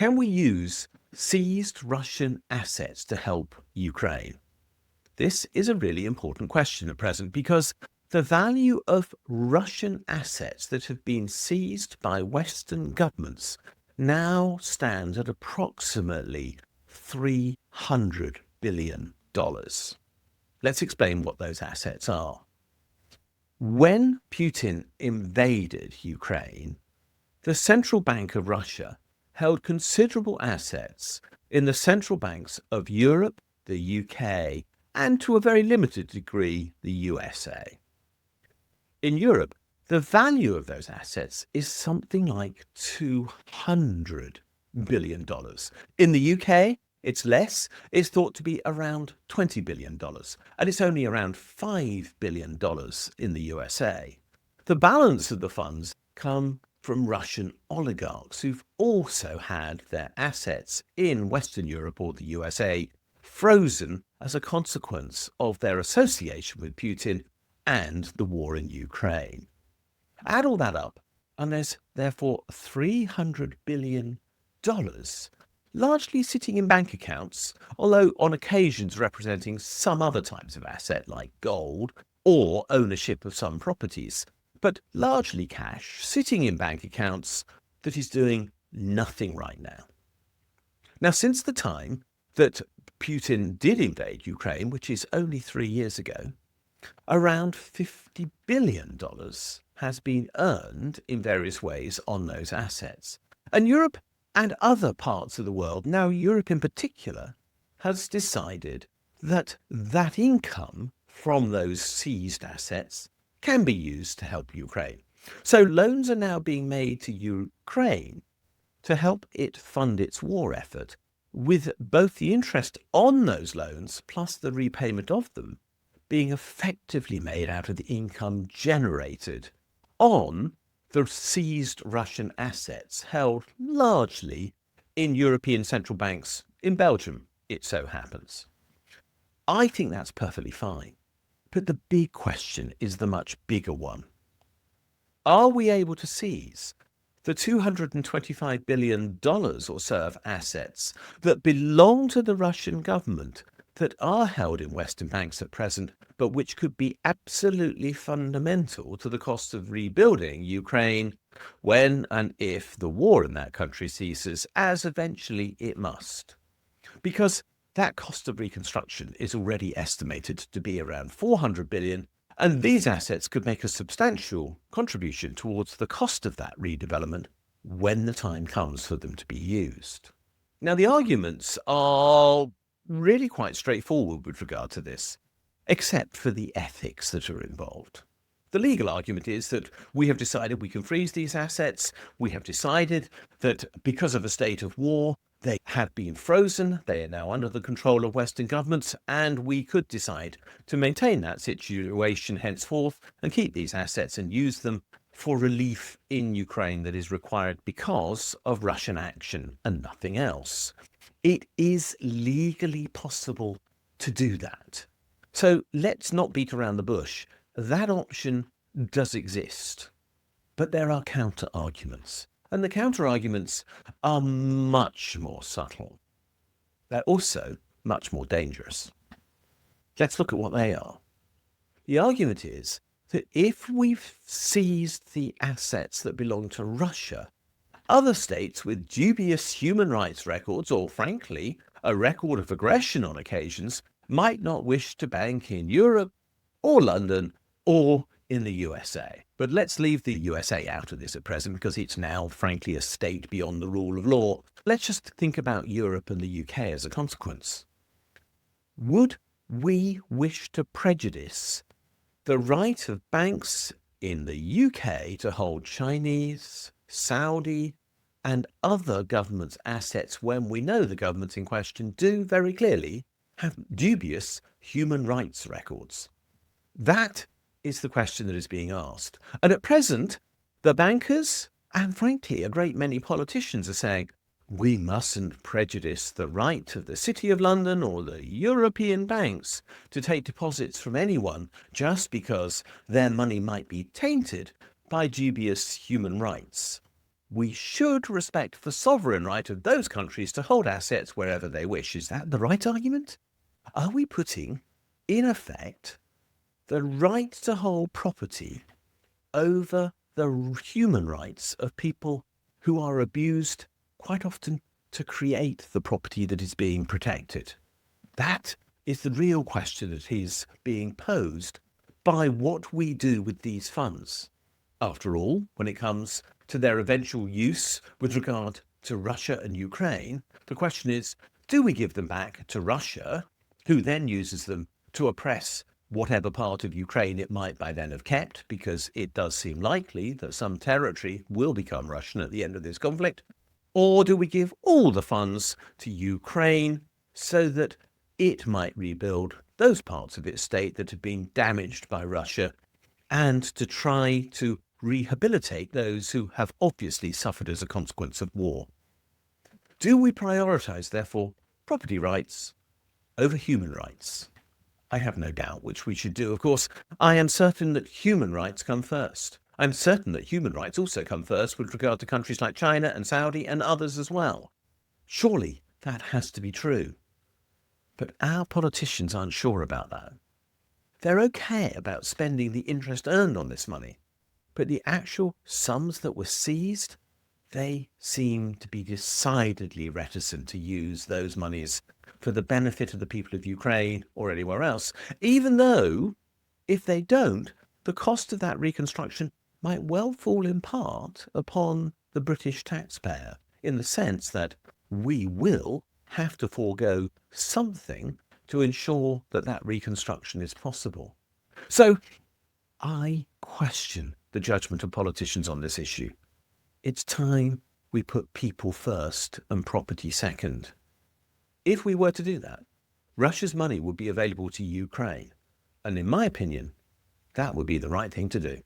Can we use seized Russian assets to help Ukraine? This is a really important question at present because the value of Russian assets that have been seized by Western governments now stands at approximately $300 billion. Let's explain what those assets are. When Putin invaded Ukraine, the Central Bank of Russia held considerable assets in the central banks of Europe, the UK, and to a very limited degree, the USA. In Europe, the value of those assets is something like $200 billion. In the UK, it's less. It's thought to be around $20 billion, and it's only around $5 billion in the USA. The balance of the funds come from Russian oligarchs who've also had their assets in Western Europe or the USA frozen as a consequence of their association with Putin and the war in Ukraine. Add all that up, and there's therefore $300 billion largely sitting in bank accounts, although on occasions representing some other types of asset like gold or ownership of some properties, but largely cash sitting in bank accounts that is doing nothing right now. Now, since the time that Putin did invade Ukraine, which is only 3 years ago, around $50 billion has been earned in various ways on those assets. And Europe and other parts of the world, now Europe in particular, has decided that that income from those seized assets can be used to help Ukraine. So loans are now being made to Ukraine to help it fund its war effort, with both the interest on those loans plus the repayment of them being effectively made out of the income generated on the seized Russian assets held largely in European central banks in Belgium, it so happens. I think that's perfectly fine. But the big question is the much bigger one. Are we able to seize the $225 billion or so of assets that belong to the Russian government that are held in Western banks at present, but which could be absolutely fundamental to the cost of rebuilding Ukraine when and if the war in that country ceases, as eventually it must? Because that cost of reconstruction is already estimated to be around $400 billion, and these assets could make a substantial contribution towards the cost of that redevelopment when the time comes for them to be used. Now, the arguments are really quite straightforward with regard to this, except for the ethics that are involved. The legal argument is that we have decided we can freeze these assets. We have decided that because of a state of war, they have been frozen. They are now under the control of Western governments, and we could decide to maintain that situation henceforth and keep these assets and use them for relief in Ukraine that is required because of Russian action and nothing else. It is legally possible to do that. So let's not beat around the bush. That option does exist. But there are counter-arguments. And the counter-arguments are much more subtle. They're also much more dangerous. Let's look at what they are. The argument is that if we've seized the assets that belong to Russia, other states with dubious human rights records, or frankly, a record of aggression on occasions, might not wish to bank in Europe or London or in the USA. But let's leave the USA out of this at present because it's now, frankly, a state beyond the rule of law. Let's just think about Europe and the UK as a consequence. Would we wish to prejudice the right of banks in the UK to hold Chinese, Saudi, and other governments' assets when we know the governments in question do very clearly have dubious human rights records? That is the question that is being asked. And at present, the bankers and frankly a great many politicians are saying, we mustn't prejudice the right of the City of London or the European banks to take deposits from anyone just because their money might be tainted by dubious human rights. we should respect the sovereign right of those countries to hold assets wherever they wish. Is that the right argument? Are we putting, in effect, the right to hold property over the human rights of people who are abused quite often to create the property that is being protected? That is the real question that is being posed by what we do with these funds. After all, when it comes to their eventual use with regard to Russia and Ukraine, the question is, do we give them back to Russia, who then uses them to oppress whatever part of Ukraine it might by then have kept, because it does seem likely that some territory will become Russian at the end of this conflict? Or do we give all the funds to Ukraine so that it might rebuild those parts of its state that have been damaged by Russia, and to try to rehabilitate those who have obviously suffered as a consequence of war? Do we prioritize, therefore, property rights over human rights? I have no doubt which we should do. Of course, I am certain that human rights come first. I'm certain that human rights also come first with regard to countries like China and Saudi and others as well. Surely that has to be true. But our politicians aren't sure about that. They're okay about spending the interest earned on this money, but the actual sums that were seized, they seem to be decidedly reticent to use those monies for the benefit of the people of Ukraine or anywhere else, even though, if they don't, the cost of that reconstruction might well fall in part upon the British taxpayer, in the sense that we will have to forego something to ensure that that reconstruction is possible. So I question the judgment of politicians on this issue. It's time we put people first and property second. If we were to do that, Russia's money would be available to Ukraine, and in my opinion, that would be the right thing to do.